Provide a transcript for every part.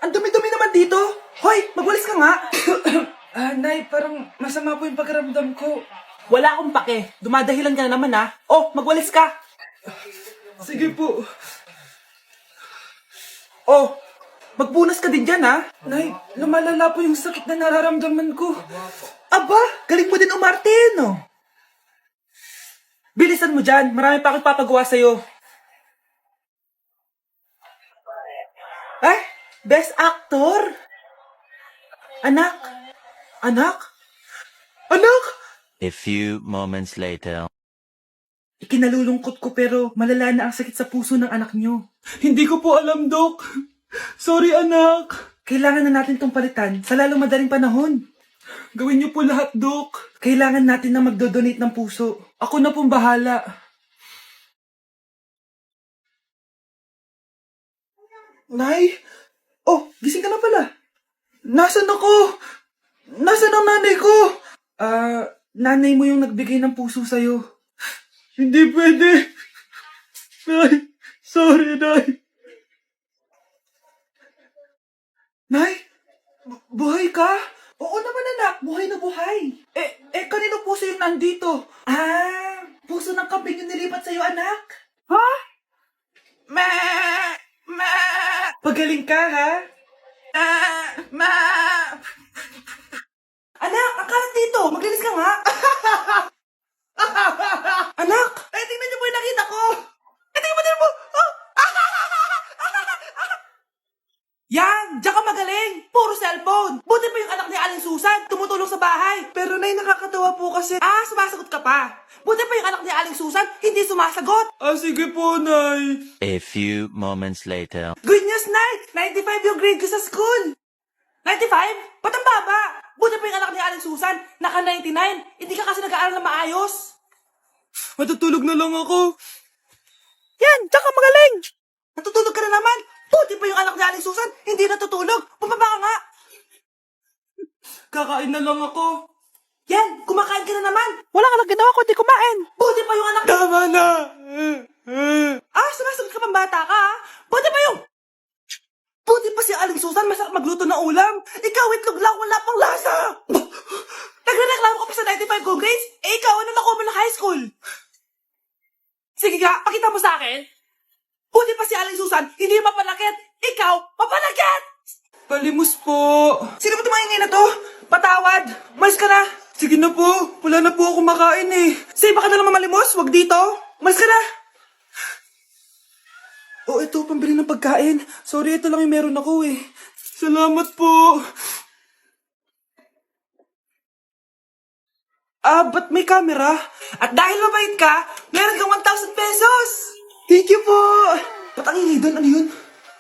Ang dumi-dumi naman dito. Hoy, magwalis ka nga. Nay, parang masama po yung pakiramdam ko. Wala akong pake. Dumadahilan ka na naman ha. Oh, magwalis ka. Sige po. Oh, magpunas ka din dyan ha. Nay, lumalala po yung sakit na nararamdaman ko. Aba, galing mo din umarte, no? Bilisan mo dyan. Marami pa akong papagawa sa'yo. Eh, best actor? Anak? Anak? Anak? A few moments later. Ikinalulungkot ko pero malala na ang sakit sa puso ng anak nyo. Hindi ko po alam, Dok. Sorry, anak. Kailangan na natin tong palitan sa lalong madaling panahon. Gawin niyo po lahat, Dok. Kailangan natin na magdodonate ng puso. Ako na pong bahala. Nay? Oh, gising ka na pala. Nasaan ako? Nasaan ang nanay ko? Nanay mo yung nagbigay ng puso sa'yo. Hindi pwede. Nay, sorry, Nay. Nay, buhay ka? Oo naman, anak. Buhay na buhay. Kanino puso yung nandito? Puso ng kambing yung nilipat sa'yo, anak. Ha? Ma! Ma! Pagaling ka, ha? Ma! Anak, akalat dito. Maglinis ka nga. Anak! Tingnan niyo po yung nakita ko! Tingnan mo! Yan! Diyan ka magaling! Puro cellphone! Buti pa yung anak ni Aling Susan, tumutulong sa bahay. Pero nay, nakakatawa po kasi... sumasagot ka pa. Buti pa yung anak ni Aling Susan, hindi sumasagot. Sige po, nay. A few moments later. Good news, nay! 95 yung grade ko sa school. 95? Ba't ang baba? Buti pa yung anak ni Aling Susan, naka 99. Hindi ka kasi nag-aaral na maayos. Matutulog na lang ako. Yan! Diyan ka magaling! Natutulog ka na naman! Buti pa yung anak ni Aling Susan, hindi natutulog. Pumaba ka nga. Kakain na lang ako. Yan, kumakain ka na naman. Wala ka lang ginawa kundi kumain. Buti pa yung anak... Tama na. Sumasagot ka pang bata ka, ha? Buti pa yung... Buti pa si Aling Susan, masarap magluto ng ulam. Ikaw, itlog lang, wala pang lasa. Nagrereklamo ka pa sa 95 gold grades? Ikaw, ano nakuha mo ng high school? Sige nga, pakita mo sa akin. Buti pa si Aling Susan, hindi mapanakit. Ikaw, mapanakit! Palimos po. Sino ba tumahingin na to? Patawad. Malis ka na. Sige na po. Wala na po ako makain eh. Sige, baka na lang mamalimos. Wag dito. Malis ka na. Ito, pambili ng pagkain. Sorry, ito lang yung meron ako eh. Salamat po. Ba't may camera? At dahil mabait ka, meron kang 1,000 pesos! Thank you po! Ba't ang ingay doon? Ano yun?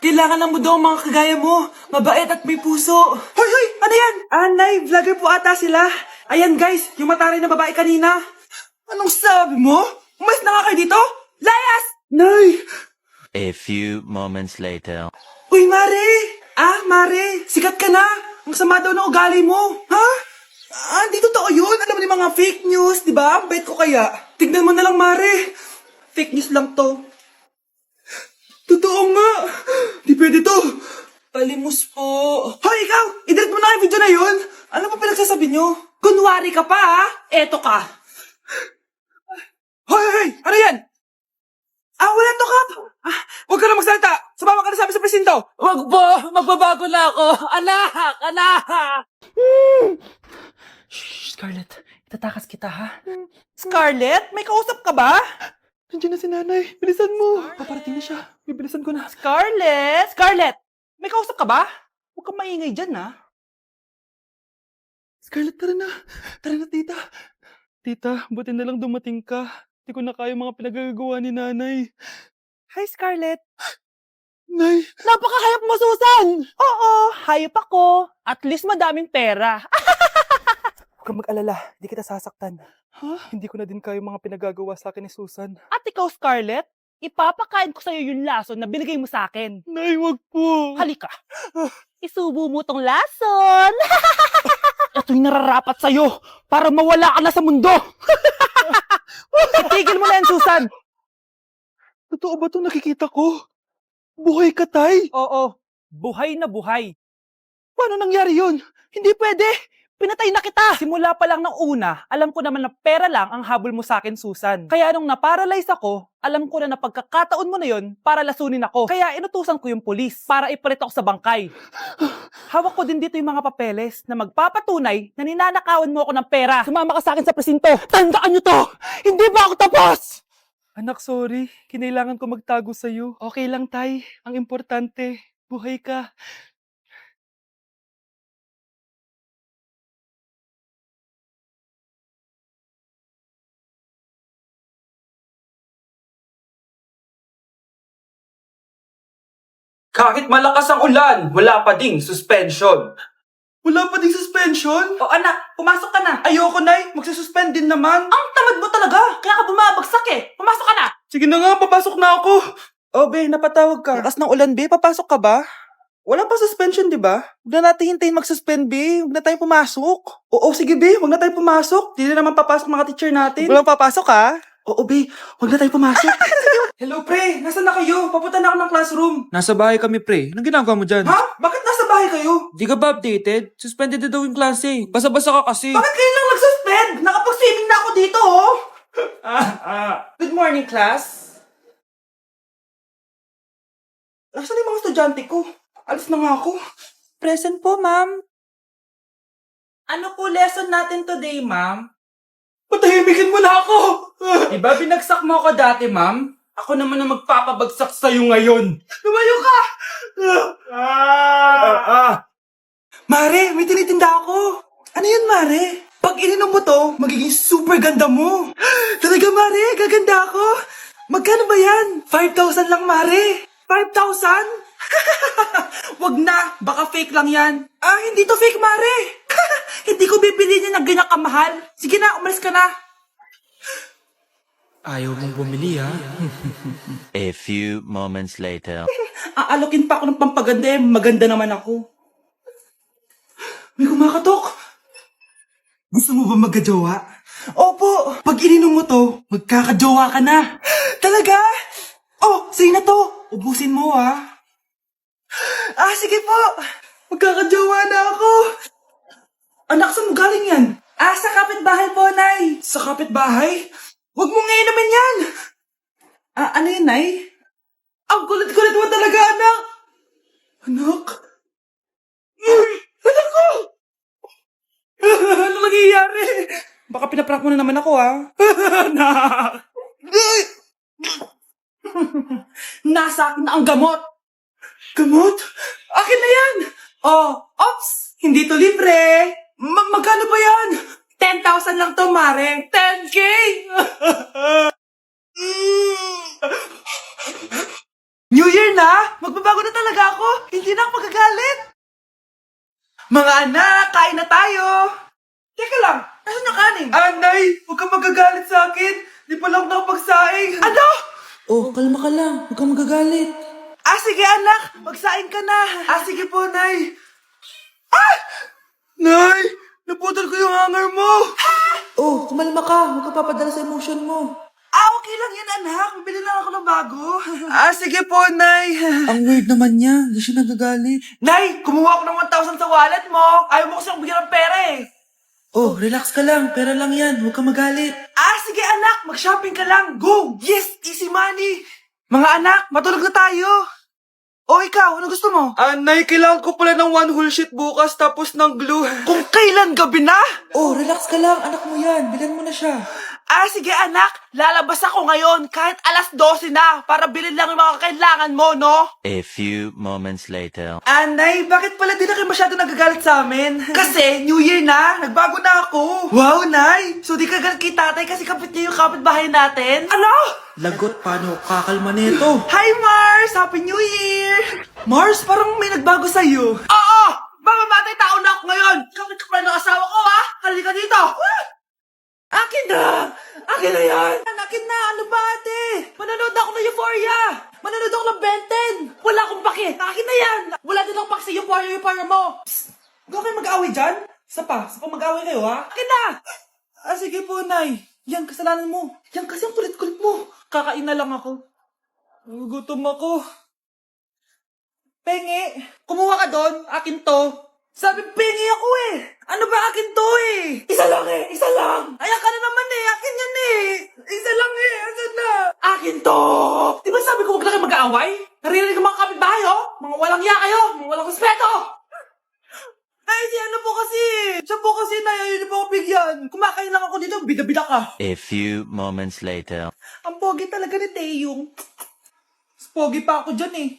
Kailangan lang mo daw ang mga kagaya mo. Mabait at may puso. Hoy! Ano yan? Nay, vlogger po ata sila. Ayan guys, yung mataray na babae kanina. Anong sabi mo? Umalis na nga kayo dito? Layas! Nay! A few moments later. Uy, Mare! Mare, sikat ka na. Ang sama daw ng ugali mo. Ha? Hindi totoo yun. Alam mo yung mga fake news, di ba? Ang bait ko kaya. Tignan mo na lang, Mare. Fake news lang to. Totoo nga. Di pwede to. Palimos po. Hoy, ikaw! I-delete mo na yung video na yun. Ano pa pinagsasabi nyo? Kunwari ka pa, ha? Eto ka. Hoy! Ano yan? Wala to, Kap. Huwag ka na magsalita. Sumama ka na sabi sa presinto. Huwag po. Magbabago na ako. Anak! Shh, Scarlett. Itatakas kita, ha? Scarlett? May kausap ka ba? Nandiyan na si nanay. Bilisan mo. Paparating na siya. Bibilisan ko na. Scarlett! Scarlett! May kausap ka ba? Huwag kang maingay dyan, ha? Scarlett, tara na. Tara na, tita. Tita, buti na lang dumating ka. Hindi ko na kaya mga pinagagawa ni nanay. Hi, Scarlett. Nay. Napaka-hayop mo, Susan! Oo, hayop ako. At least madaming pera. Huwag kang mag-alala. Hindi kita sasaktan. Hindi ko na din kaya mga pinagagawa sa akin ni Susan. At ikaw, Scarlett? Ipapakain ko sa'yo yung lason na binigay mo sa akin. Nay, wag po. Halika. Isubo mo tong lason. Ito'y nararapat sa'yo para mawala ka na sa mundo. Itigil mo na yan, Susan. Totoo ba itong nakikita ko? Buhay ka, Tay? Oo. Buhay na buhay. Paano nangyari yun? Hindi pwede! Pinatay na kita! Simula pa lang ng una, alam ko naman na pera lang ang habol mo sa akin, Susan. Kaya nung naparalyze ako, alam ko na pagkakataon mo na yun para lasunin ako. Kaya inutusan ko yung pulis para ipalit ako sa bangkay. Hawak ko din dito yung mga papeles na magpapatunay na ninanakawan mo ako ng pera. Sumama ka sa akin sa presinto. Tandaan nyo to! Hindi ba ako tapos? Anak, sorry. Kinailangan ko magtago sa'yo. Okay lang, Tay. Ang importante, buhay ka. Kahit malakas ang ulan, wala pa ding suspension. Wala pa ding suspension? O anak, pumasok ka na. Ayoko, Nay. Magsususpend din naman. Ang tamad mo talaga. Kaya ka bumabagsak eh. Pumasok ka na. Sige na nga, papasok na ako. Oh, be, napatawag ka. Lakas ng ulan, be. Papasok ka ba? Wala pa suspension, di ba? Huwag na natin hintayin mag-suspend, be. Huwag na tayo pumasok. Oo, sige, be. Huwag na tayo pumasok. Di na naman papasok mga teacher natin. Walang papasok, ha? Oo, be. Huwag na tayo pumasok. Hello, pre. Nasaan na kayo? Papunta na ako ng classroom. Nasa bahay kami, pre. Anong ginagawa mo dyan? Ha? Bakit nasa bahay kayo? Di ka ba updated? Suspended na daw yung klase. Basa-basa ka kasi. Bakit kayo lang nag-suspend? Nakapag-swimming na ako dito, oh. Good morning, class. Nasaan yung mga estudyante ko? Alis na nga ako. Present po, ma'am. Ano po lesson natin today, ma'am? Patahimikin mo na ako! Diba binagsak mo ako dati, ma'am? Ako naman ang magpapabagsak sa'yo ngayon. Lumayo ka! Mare, may tinitinda ako. Ano yun, Mare? Pag ininom mo to, magiging super ganda mo. Talaga, Mare? Gaganda ako? Magkano ba yan? 5,000 lang, Mare. 5,000? Wag na, baka fake lang yan. Hindi to fake, Mare. Hindi ko bibili niya ng ganyan kamahal. Sige na, umalis ka na. Ayaw mong bumili, ha? A few moments later. Aalokin pa ako ng pampaganda eh. Maganda naman ako. May kumakatok. Gusto mo ba magkajowa? Opo. Pag ininom mo to, magkakajowa ka na. Talaga? Oh, sa'yo na to. Ubusin mo, ha? Sige po. Magkakajowa na ako. Anak, saan mo galing yan? Sa kapitbahay po, Nay. Sa kapitbahay? Huwag mo nga inumin yan. Ano yun, Nay? Ang kulit-kulit mo talaga, anak. Anak? Anak ko! Ano nangyayari? Baka pinaprank mo na naman ako, ha? Anak! Nasa akin na ang gamot. Gamot? Akin na yan! Ops! Hindi to libre! Magkano ba yan? 10,000 lang to, Mare. 10K! New Year na! Magbabago na talaga ako! Hindi na ako magagalit! Mga anak, kain na tayo! Teka lang, nasan yung kanin? Nay! Huwag kang magagalit sa akin! Di pa lang nakapagsaing! Ano? Kalma ka lang. Huwag kang magagalit. Sige anak! Magsaing ka na! Sige po, Nay! Nay! Naputol ko yung hanger mo! Kumalma ka. Huwag ka papadala sa emotion mo. Okay lang yan, anak. Bibili lang ako ng bago. Sige po, Nay. Ang weird naman niya. Hindi siya nagagalit. Nay, kumuha ako ng 1,000 sa wallet mo. Ayaw mo kasi akong bigyan ng pera eh. Relax ka lang. Pera lang yan. Huwag ka magalit. Sige anak. Mag-shopping ka lang. Go! Yes! Easy money! Mga anak, matulog na tayo. Ikaw, ano gusto mo? Nay, kailangan ko pala ng one whole sheet bukas tapos ng glue. Kung kailan gabi na? Relax ka lang. Anak mo yan. Bilan mo na siya. Sige anak. Lalabas ako ngayon kahit alas 12 na para bilhin lang yung mga kailangan mo, no? A few moments later. Nay, bakit pala di na kayo masyado nagagalit sa amin? Kasi, New Year na. Nagbago na ako. Wow, Nay. So, di ka galit kay tatay kasi kapit niya yung kapitbahay natin? Ano? Lagot, paano kakalma nito? Hi, Mars! Happy New Year! Mars, parang may nagbago sa'yo. Oo! Mamamatay tao na ako ngayon! Kapit ka pala ng asawa ko, ha? Halika dito! Akin na! Akin na yan! Akin na! Ano ba, ate? Manonood ako ng Euphoria! Manonood ako ng Ben 10! Wala akong pake! Akin na yan! Wala din akong pake sa Euphoria mo! Psst! Huwag kayo mag-away dyan? Isa pa mag-away kayo, ha? Akin na! Sige po, Nay. Yan, kasalanan mo. Yan kasi ang kulit-kulit mo. Kakain na lang ako. Gutom ako. Pengi, kumuha ka doon. Akin to. Sabi, pengi ako eh. Ano ba akin to eh? Isa lang eh, isa lang. Ayan ka na naman eh, akin yan eh. Isa lang eh, asan na? Akin to. Di ba sabi ko huwag lang kayo mag-aaway? Narinig ang mga kapitbahay oh. Mga walang iya kayo, mga walang respeto. Ay, si ano po kasi. Siya po kasi na, yun po ako bigyan. Kumakain lang ako dito, bida-bida ka. A few moments later. Ang pogi talaga ni Taeyong. Mas pogi pa ako dyan eh.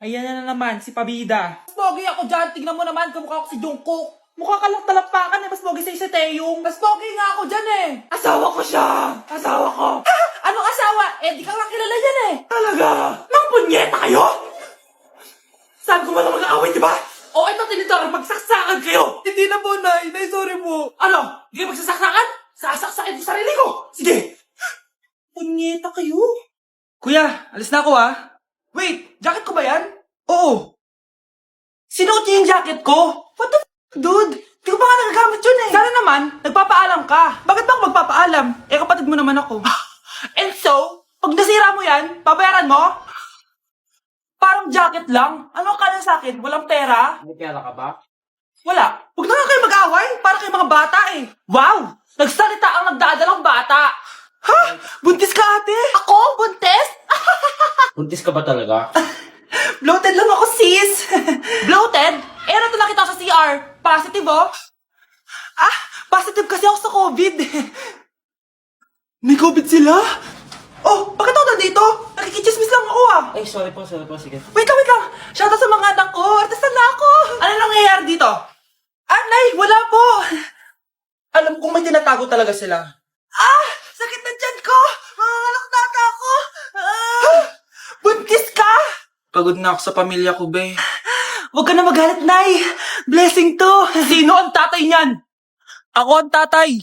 Ayan na naman, si Pabida. Mas pogi ako dyan, tignan mo naman, kamukha ako si Jungkook. Mukha ka lang talampakan eh, mas pogi sa'yo si Taeyong. Mas pogi nga ako dyan eh. Asawa ko siya. Asawa ko. Anong asawa? Eh, di ka nga kilala yan eh. Talaga? Mga punyeta kayo? Sabi ko ba na mag-aaway, di ba? O, ito tinitor, magsaksakan kayo. Hindi na po, Nay. Nay, sorry po. Ano? Hindi kayo magsasaksakan? Sasaksakin ko sarili ko. Sige. Punyeta kayo. Kuya, alis na ako ah. Wait, jacket ko ba yan? Oo. Sinuot niyo yung jacket ko? What the dude? Di ko pa nga nagagamit yun eh. Sana naman, nagpapaalam ka. Bakit ba ako magpapaalam? Eh, kapatid mo naman ako. And so, pag nasira mo yan, babayaran mo? Parang jacket lang. Ano akala sa akin? Walang pera? May pera ka ba? Wala. Huwag na nga kayo mag-away. Para kayo mga bata eh. Wow! Nagsalita ang nagdadalang bata. Ha? Buntis ka ate? Ako? Buntis? Buntis ka ba talaga? Bloated lang ako, sis. Bloated? Eh, ano ito nakita ko sa CR? Positive, oh. Ah, positive kasi ako sa COVID. May COVID sila? Oh, bakit ako nandito? Nakikichismis lang ako, ah. Ay, sorry po, sige. Wait lang. Shoutout sa mga anak ko. Artista na ako. Ano nangyayari dito? Ah, Nay, wala po. Alam kong may tinatago talaga sila. Ah, sakit na tiyan ko. Mangangalak na ata ako. Ah, buntis ka? Pagod na ako sa pamilya ko, be. Huwag ka na magalit, Nay. Blessing to. Sino ang tatay niyan? Ako ang tatay.